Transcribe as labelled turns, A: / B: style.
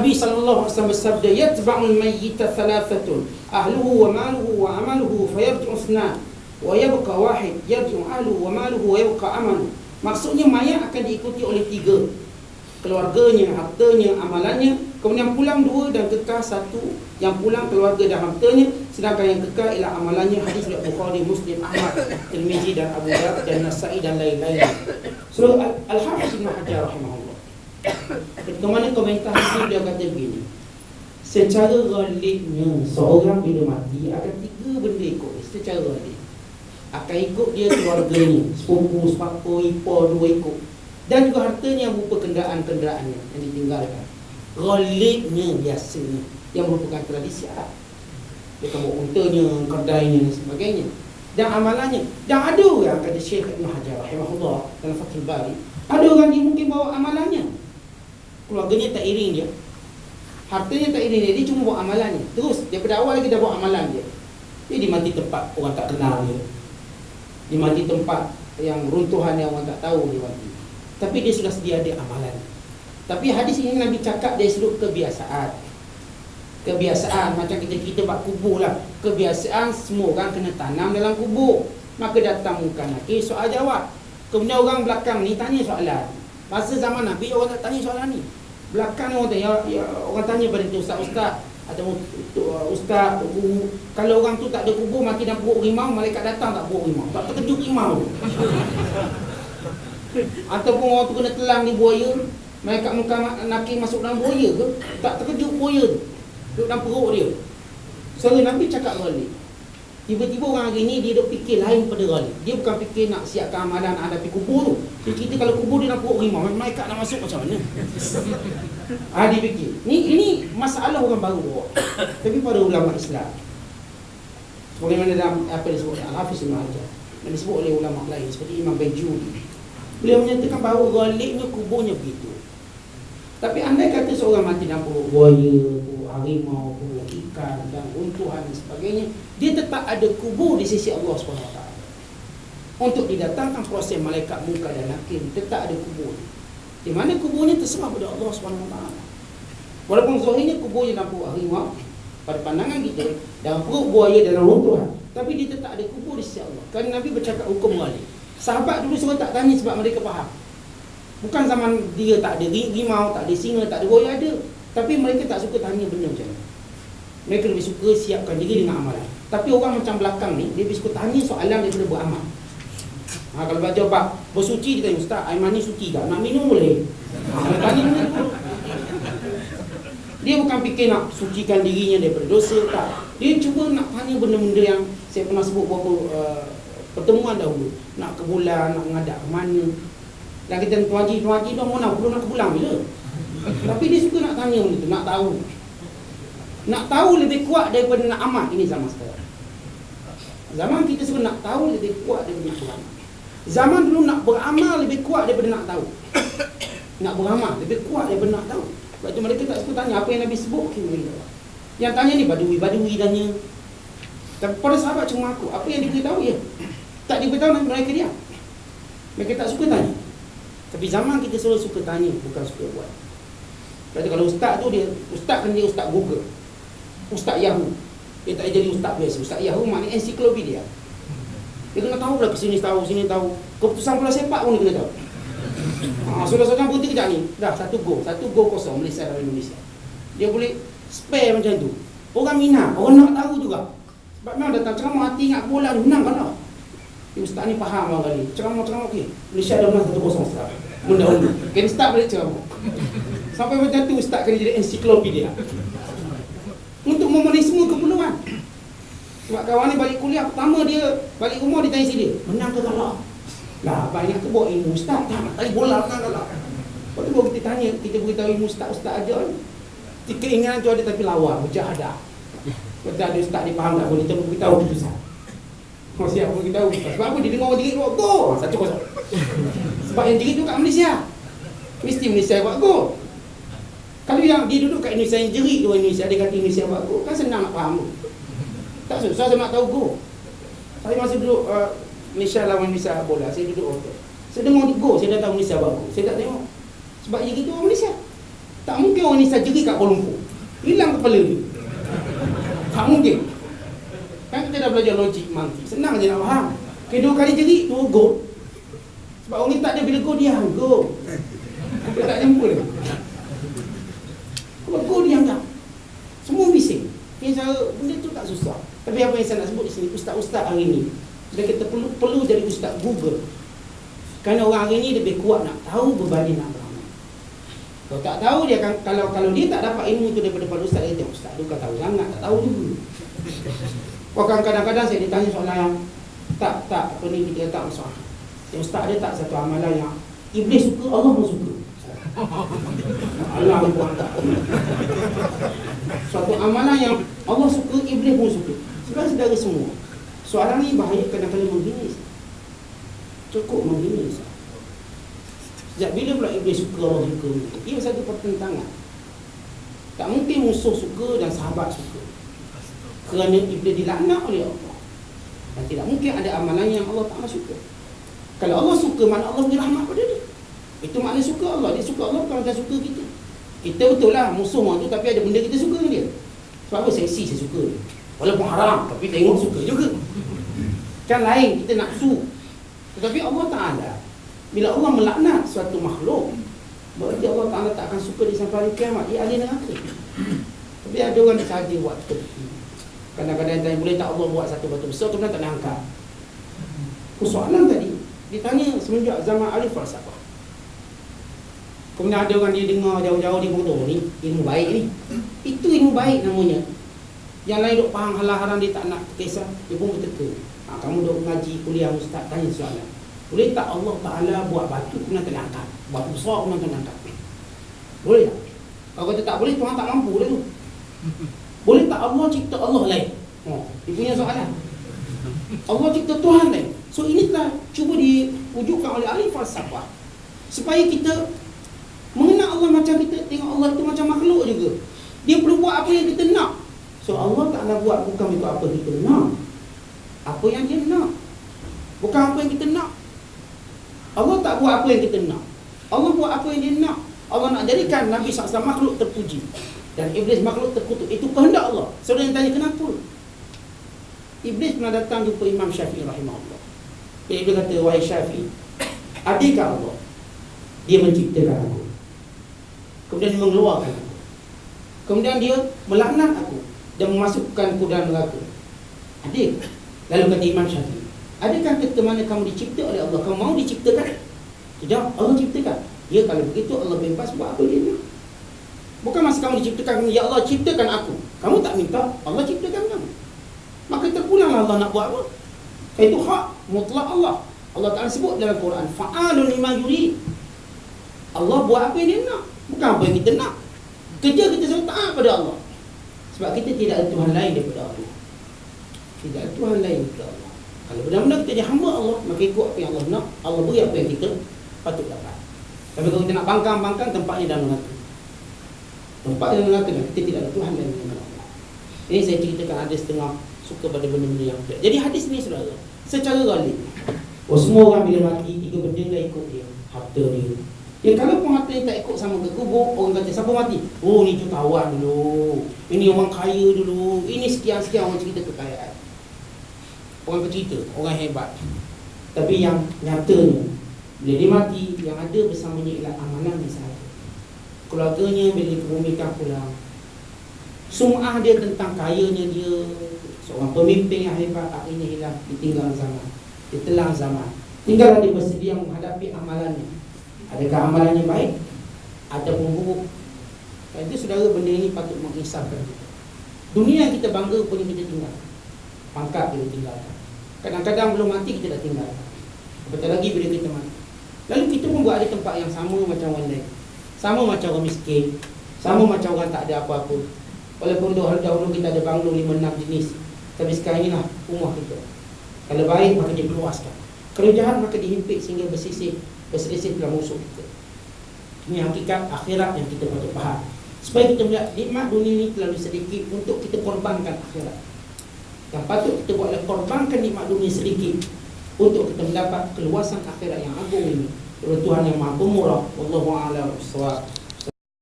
A: Nabi SAW bersabda, yatba'ul mayyita thalathatun, ahluhu wa maluhu wa amaluhu fayarji'u ithnan wa yabqa wahid, yarji'u ahluhu wa maluhu wa yabqa amaluhu. Maksudnya mayat akan diikuti oleh 3, keluarganya, hartanya, amalannya. Kemudian pulang 2 dan kekal 1. Yang pulang keluarga dan hartanya, sedangkan yang kekal ialah amalannya. Hadis riwayat Bukhari, Muslim, Ahmad, Tirmizi dan Abu Daud dan Nasa'i dan lain-lain. So Al-Hafiz Ibn Hajar rahimahullah, ketika mana komentar ini, dia kata begini, secara ghalibnya seorang bila mati akan 3 benda ikut dia. Secara ghalib akan ikut dia keluarganya, sepupu, sepapa, ipar, 2 ikut, dan juga hartanya yang berupa kenderaan-kenderaannya yang ditinggalkan. Ghalibnya biasanya yang merupakan tradisi Arab, dia bawa untanya, kedainya dan sebagainya, dan amalannya. Dan ada orang, kata Syekh Ibn Hajar rahimahullah dalam Fathul Bari, ada orang dia mungkin bawa amalannya, keluarganya tak iring dia, hartanya tak iring dia, dia cuma bawa amalannya. Terus daripada awal lagi dah bawa amalan dia. Dia mati tempat orang tak kenal dia, dia mati tempat yang runtuhan yang orang tak tahu dia mati, tapi dia sudah sedia ada amalan. Tapi hadis ini Nabi cakap dari sudut kebiasaan. Kebiasaan macam kita buat kubur lah. Kebiasaan semua orang kena tanam dalam kubur. Maka datang mungkin soal jawab. Kemudian orang belakang ni tanya soalan. Masa zaman Nabi orang tak tanya soalan ni. Belakang ni orang tanya, orang tanya pada ustaz-ustaz atau ustaz, guru. Kalau orang tu tak ada kubur, mati dalam perut rimau, malaikat datang tak perut rimau, tak terkejut rimau tu. Ataupun orang tu kena telang di buaya, malaikat muka nakir masuk dalam buaya ke, tak terkejut buaya tu, duduk dalam perut dia. Soalnya Nabi cakap ghalib. Tiba-tiba orang hari ni dia duk fikir lain pada ghalib. Dia bukan fikir nak siapkan amalan nak hadapi kubur tu. Dia cerita kalau kubur dia dalam perut rimau, malaikat nak masuk macam mana? Dia fikir. Ini masalah orang baru bawa. Tapi pada ulama Islam, sebagaimana dalam apa disebut Al-Hafiz Ibn Hajar, dan disebut oleh ulama lain seperti Imam Bajuri, beliau menyatakan bahawa ghalibnya kuburnya begitu. Tapi andai kata seorang mati dalam perut buaya, harimau, ikan dan untuhan dan sebagainya, dia tetap ada kubur di sisi Allah SWT. Untuk didatangkan proses malaikat muka dan nakir, tetap ada kubur, di mana kuburnya terserah pada Allah SWT. Walaupun zahirnya kuburnya dalam perut harimau, pada pandangan kita dalam perut buaya dalam runtuhan, tapi dia tetap ada kubur di sisi Allah. Kerana Nabi bercakap hukum ghalib. Sahabat dulu semua tak tanya sebab mereka faham. Bukan zaman dia tak ada rimau, tak ada singa, tak ada buaya, ada. Tapi mereka tak suka tanya benda macam ni. Mereka lebih suka siapkan diri dengan amalan. Tapi orang macam belakang ni, dia lebih suka tanya soalan daripada beramal. Kalau baca bab bersuci, dia tanya, ustaz, air mani suci tak? Nak minum boleh? Kalau tanya benda tu, dia bukan fikir nak sucikan dirinya daripada dosa, tak. Dia cuba nak tanya benda-benda yang saya pernah sebut beberapa pertemuan dahulu. Nak ke bulan, nak menghadap ke mana. Dan kita tuan haji tu mana belum nak ke bulan bila. Tapi dia suka nak tanya benda tu, nak tahu. Nak tahu lebih kuat daripada nak amal. Ini zaman sekarang. Zaman kita semua nak tahu lebih kuat daripada nak beramal. Zaman dulu nak beramal lebih kuat daripada nak tahu. Nak beramal lebih kuat daripada nak tahu. Sebab tu mereka tak suka tanya apa yang Nabi sebut. Yang tanya ni badui tanya. Tapi pada sahabat cuma aku, apa yang diberitahu ya, tak diberitahu mereka dia. Mereka tak suka tanya. Tapi zaman kita selalu suka tanya, bukan suka buat. Kata kalau ustaz tu dia, ustaz kan dia ustaz Google, ustaz Yahoo. Dia tak jadi ustaz biasa. Ustaz Yahoo maknanya ensiklopedia. Dia kena tahu pula sini tahu, sini tahu. Keputusan bola sepak pun dia kena tahu. Saudara-saudara berhenti kejap ni. Dah 1 gol kosong Malaysia dalam Indonesia. Dia boleh spare macam tu. Orang minat, orang nak tahu juga. Sebab memang datang ceramah hati ingat bola ni, menang kan lah. Ustaz ni faham orang kali. Ceramah okey. Malaysia dah menang 1-0 sekarang. Mendahulu. Kena start balik ceramah. Sampai macam tu ustaz kena jadi ensiklopedia. Untuk memenuhi semua keperluan. Sebab kawan ni balik kuliah pertama dia balik rumah dia tanya si dia, menang ke kalah? Lah banyak tu bawa ilmu ustaz, tak nak tanya bola menang kalah. Lepas tu baru kita tanya, kita beritahu ilmu ustaz aja. Keinginan tu ada tapi lawa, mujahadah. Betul ada ustaz dia faham tak boleh kita beritahu keputusan. Siap beritahu. Sebab apa dia dengar orang jerit buat gol 1-0. Sebab yang jerit tu kat Malaysia. Mesti Malaysia buat gol. Kalau yang dia duduk kat Indonesia yang jerit tu Indonesia, dia kata Indonesia buat gol, kan senang nak faham tu. Tak susah saya nak tahu gol. Saya masa duduk Malaysia lawan Indonesia bola, saya duduk hotel. Saya dengar gol, saya dah tahu Malaysia buat gol. Saya tak tengok. Sebab jerit tu orang Malaysia. Tak mungkin orang ni surgery kat Kuala Lumpur. Hilang kepala dia. Tak mungkin. Kan kita dah belajar logik monkey. Senang je nak faham. Kedua kali jerit, 2 gol. Sebab orang ni tak ada bila gol dia gol. Dia tak jumpa dia. Kalau gol dia tak. Semua bising. Yang cara benda tu tak susah. Tapi apa yang saya nak sebut di sini, ustaz-ustaz hari ni, bila kita perlu jadi ustaz Google. Kerana orang hari ni lebih kuat nak tahu berbanding nak beramal. Kalau tak tahu dia akan, kalau dia tak dapat ilmu tu daripada ustaz, dia tengok ustaz tu kan tahu sangat, tak tahu juga. Bahkan kadang-kadang saya ditanya soalan yang tak apa ni, kita tak masalah. Yang ustaz ada tak satu amalan yang iblis suka, Allah pun suka. Allah pun tak. Suatu amalan yang Allah suka, iblis pun suka. Saudara-saudara semua, soalan ni bahaya kadang-kadang membingis. Cukup membingis. Sejak bila pula iblis suka, Allah suka? Ia satu pertentangan. Tak mungkin musuh suka dan sahabat suka. Kerana iblis dilaknat oleh Allah. Dan tidak mungkin ada amalan yang Allah tak suka. Kalau Allah suka, mana Allah beri rahmat pada dia. Itu makna suka Allah. Dia suka Allah bukan macam suka kita. Kita betul lah musuh orang tu, tapi ada benda kita suka dengan dia. Sebab apa? Seksi saya suka dia. Walaupun haram, tapi tengok suka juga. Kan lain, kita nafsu. Tetapi Allah Ta'ala, bila Allah melaknat suatu makhluk, berarti Allah Ta'ala tak akan suka dia sampai hari kiamat. Dia ahli neraka. Tapi ada orang sahaja buat seperti. Kadang-kadang tanya, boleh tak Allah buat satu batu besar, kemudian tak nak angkat. Persoalan tadi ditanya semenjak zaman ahli falsafah. Kemudian ada orang dia dengar jauh-jauh, dia kata, oh ni ilmu baik ni. Itu ilmu baik namanya. Yang lain duk faham halal haram, dia tak nak kisah, dia pun berteka. Kamu duk mengaji kuliah ustaz, tanya soalan, boleh tak Allah Ta'ala buat batu kemudian tak nak angkat, batu besar kemudian tak nak angkat? Boleh tak? Kalau kata tak boleh, Tuhan tak mampu dah tu. Boleh tak Allah cipta Allah lain? Dia punya soalan. Allah cipta Tuhan lain. So ini telah cuba diwujudkan oleh ahli falsafah supaya kita mengenal Allah macam kita tengok Allah itu macam makhluk juga. Dia perlu buat apa yang kita nak. So Allah Ta'ala buat bukan itu apa kita nak, apa yang dia nak, bukan apa yang kita nak. Allah tak buat apa yang kita nak, Allah buat apa yang dia nak. Allah nak jadikan Nabi SAW makhluk terpuji dan Iblis makhluk terkutuk. Itu kehendak Allah. Saudara yang tanya kenapa? Iblis pernah datang jumpa Imam Syafi'i rahimahullah. Dia kata, wahai Syafi'i, adakah Allah dia menciptakan aku, kemudian dia mengeluarkan aku, kemudian dia melaknat aku dan memasukkan aku dalam neraka? Adik. Lalu kata Imam Syafi'i, adakah ketika mana kamu dicipta oleh Allah, kamu mau diciptakan? Tidak, Allah ciptakan. Ya, kalau begitu Allah bebas buat apa dia nak. Bukan masa kamu diciptakan, ya Allah ciptakan aku, kamu tak minta, Allah ciptakan kamu. Maka terpulanglah Allah nak buat apa. Itu hak mutlak Allah. Allah Ta'ala sebut dalam Quran, fa'alun lima yurid. Allah buat apa yang dia nak, bukan apa yang kita nak. Kerja kita selalu taat pada Allah. Sebab kita tidak ada Tuhan lain daripada Allah. Tidak ada Tuhan lain daripada Allah. Kalau benar-benar kita jadi hamba Allah, maka ikut apa yang Allah nak, Allah beri apa yang kita patut dapat. Tapi kalau kita nak bangkang-bangkang, tempatnya dalam neraka. Tempat dalam neraka, kita tidak ada Tuhan lain daripada Allah. Ini saya ceritakan ada setengah suka pada benda-benda yang berbeza. Jadi hadis ni saudara, secara ghalib, semua orang bila mati, 3 benda dah ikut dia. Harta dia. Ya, kalau pun harta yang tak ikut sama ke kubur, orang kata siapa mati? Oh, ni jutawan dulu, ini orang kaya dulu, ini sekian-sekian orang cerita kekayaan. Orang bercerita, orang hebat. Tapi yang nyatanya, bila dia mati, yang ada bersamanya ialah amalan dia sahaja. Keluarganya bila dikebumikan pulang, sum'ah dia tentang kayanya dia, seorang pemimpin yang hebat, akhirnya hilang, ditinggal zaman, ditelan zaman. Tinggallah dia bersedia menghadapi amalannya. Adakah amalannya baik ataupun buruk? Itu saudara, benda ini patut mengisahkan kita. Dunia yang kita bangga pun kita tinggal, pangkat kita tinggalkan. Kadang-kadang belum mati kita dah tinggalkan, apatah lagi bila kita mati. Lalu kita pun berada di tempat yang sama macam orang lain, sama macam orang miskin, sama macam orang tak ada apa-apa. Walaupun dahulu kita ada banglo 5-6 jenis, tapi sekarang inilah rumah kita. Kalau baik maka dikeluaskan, kalau jahat maka dihimpit sehingga berselisih dalam musuh kita. Ini hakikat akhirat yang kita patut faham. Supaya kita melihat nikmat dunia ini terlalu sedikit untuk kita korbankan akhirat. Yang patut kita buat adalah korbankan nikmat dunia sedikit untuk kita mendapat keluasan akhirat yang agung ini. Tuhan yang Maha Pemurah. Wallahu a'lam bishawab.